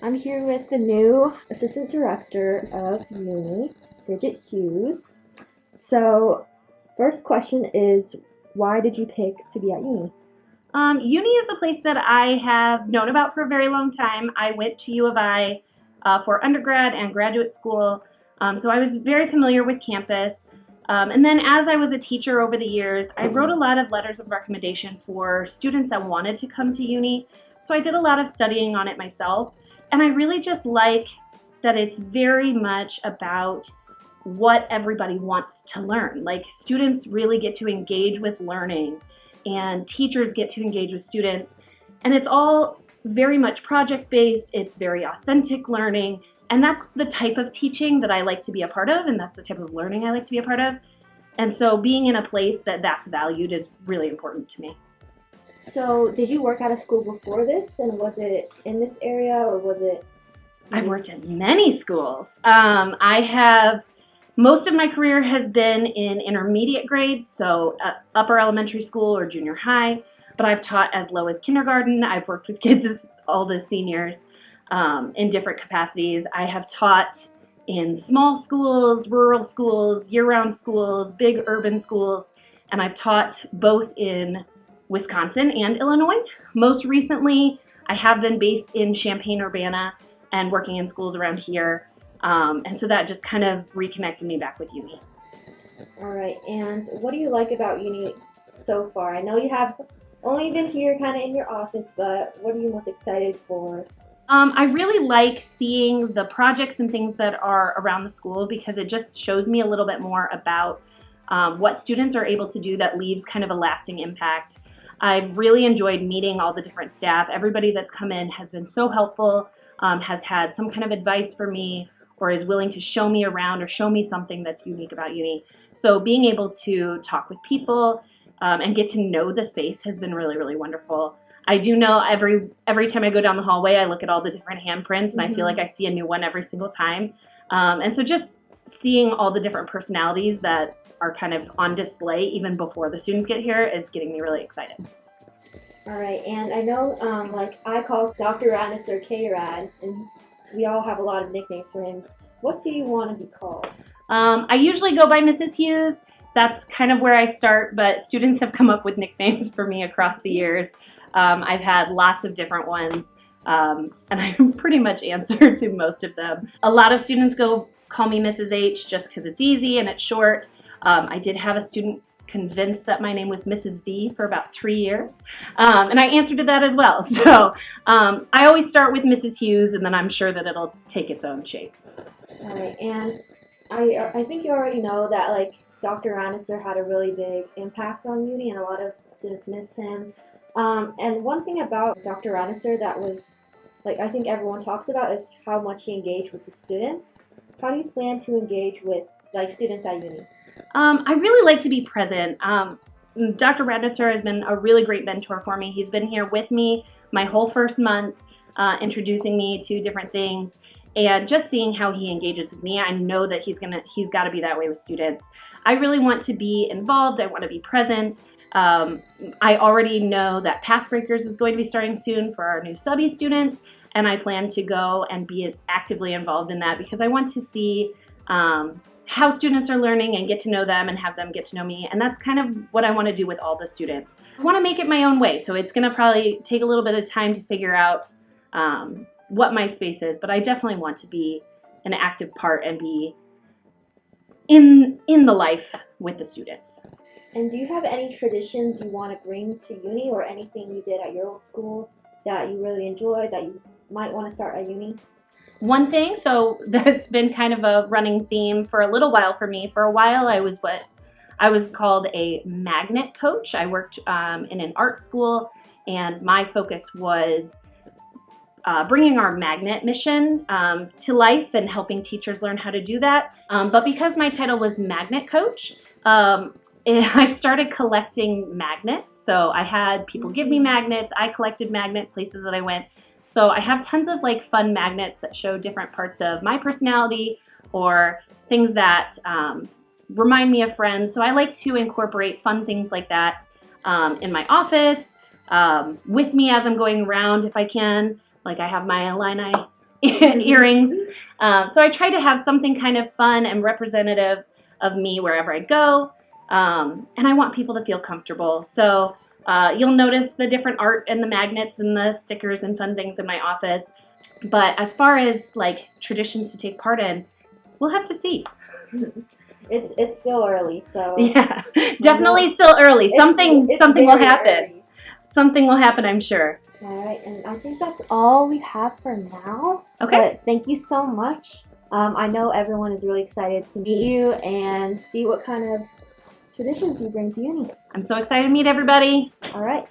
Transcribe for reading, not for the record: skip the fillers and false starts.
I'm here with the new Assistant Director of Uni, Bridget Hughes. So, first question is, why did you pick to be at Uni? Uni is a place that I have known about for a very long time. I went to U of I for undergrad and graduate school, so I was very familiar with campus. And then as I was a teacher over the years, I wrote a lot of letters of recommendation for students that wanted to come to Uni. So I did a lot of studying on it myself. And I really just like that it's very much about what everybody wants to learn. Like students really get to engage with learning and teachers get to engage with students. And it's all very much project-based. It's very authentic learning. And that's the type of teaching that I like to be a part of, and that's the type of learning I like to be a part of. And so being in a place that's valued is really important to me. So, did you work at a school before this, and was it in this area, or was it? I've worked at many schools. Most of my career has been in intermediate grades, so upper elementary school or junior high, but I've taught as low as kindergarten. I've worked with kids as old as seniors in different capacities. I have taught in small schools, rural schools, year-round schools, big urban schools, and I've taught both in Wisconsin and Illinois. Most recently, I have been based in Champaign-Urbana and working in schools around here. And so that just kind of reconnected me back with Uni. All right, and what do you like about Uni so far? I know you have only been here kind of in your office, but what are you most excited for? I really like seeing the projects and things that are around the school because it just shows me a little bit more about what students are able to do that leaves kind of a lasting impact. I've really enjoyed meeting all the different staff. Everybody that's come in has been so helpful, has had some kind of advice for me, or is willing to show me around or show me something that's unique about Uni. So being able to talk with people and get to know the space has been really, really wonderful. I do know every time I go down the hallway, I look at all the different handprints and I feel like I see a new one every single time. And so just seeing all the different personalities that are kind of on display even before the students get here is getting me really excited. All right, and I know I call Dr. Radnitzer K-Rad, and we all have a lot of nicknames for him. What do you want to be called? I usually go by Mrs. Hughes. That's kind of where I start, but students have come up with nicknames for me across the years. I've had lots of different ones, and I pretty much answer to most of them. A lot of students call me Mrs. H just because it's easy and it's short. I did have a student convinced that my name was Mrs. V for about 3 years, and I answered to that as well. So I always start with Mrs. Hughes, and then I'm sure that it'll take its own shape. All right, and I think you already know that Dr. Ranitzer had a really big impact on Uni, and a lot of students miss him. And one thing about Dr. Ranitzer that was I think everyone talks about is how much he engaged with the students. How do you plan to engage with students at Uni? I really like to be present. Dr. Radnitzer has been a really great mentor for me. He's been here with me my whole first month, introducing me to different things, and just seeing how he engages with me. I know that he's got to be that way with students. I really want to be involved. I want to be present. I already know that Pathbreakers is going to be starting soon for our new subby students, and I plan to go and be actively involved in that because I want to see how students are learning and get to know them and have them get to know me. And that's kind of what I want to do with all the students. I want to make it my own way. So it's going to probably take a little bit of time to figure out what my space is. But I definitely want to be an active part and be in the life with the students. And do you have any traditions you want to bring to Uni, or anything you did at your old school that you really enjoyed that you might want to start at Uni? One thing, so that's been kind of a running theme for a little while for me. For a while, I was called a magnet coach. I worked in an art school, and my focus was bringing our magnet mission to life and helping teachers learn how to do that. But because my title was magnet coach, I started collecting magnets. So I had people give me magnets. I collected magnets, places that I went. So I have tons of fun magnets that show different parts of my personality or things that remind me of friends. So I like to incorporate fun things like that in my office, with me as I'm going around if I can. I have my Illini earrings. So I try to have something kind of fun and representative of me wherever I go. And I want people to feel comfortable. So you'll notice the different art and the magnets and the stickers and fun things in my office. But as far as like traditions to take part in, we'll have to see. It's still early, so yeah, definitely still early. Something will happen. Early. Something will happen, I'm sure. All right, and I think that's all we have for now. Okay. But thank you so much. I know everyone is really excited to meet you and see what kind of traditions you bring to uni. I'm so excited to meet everybody. All right.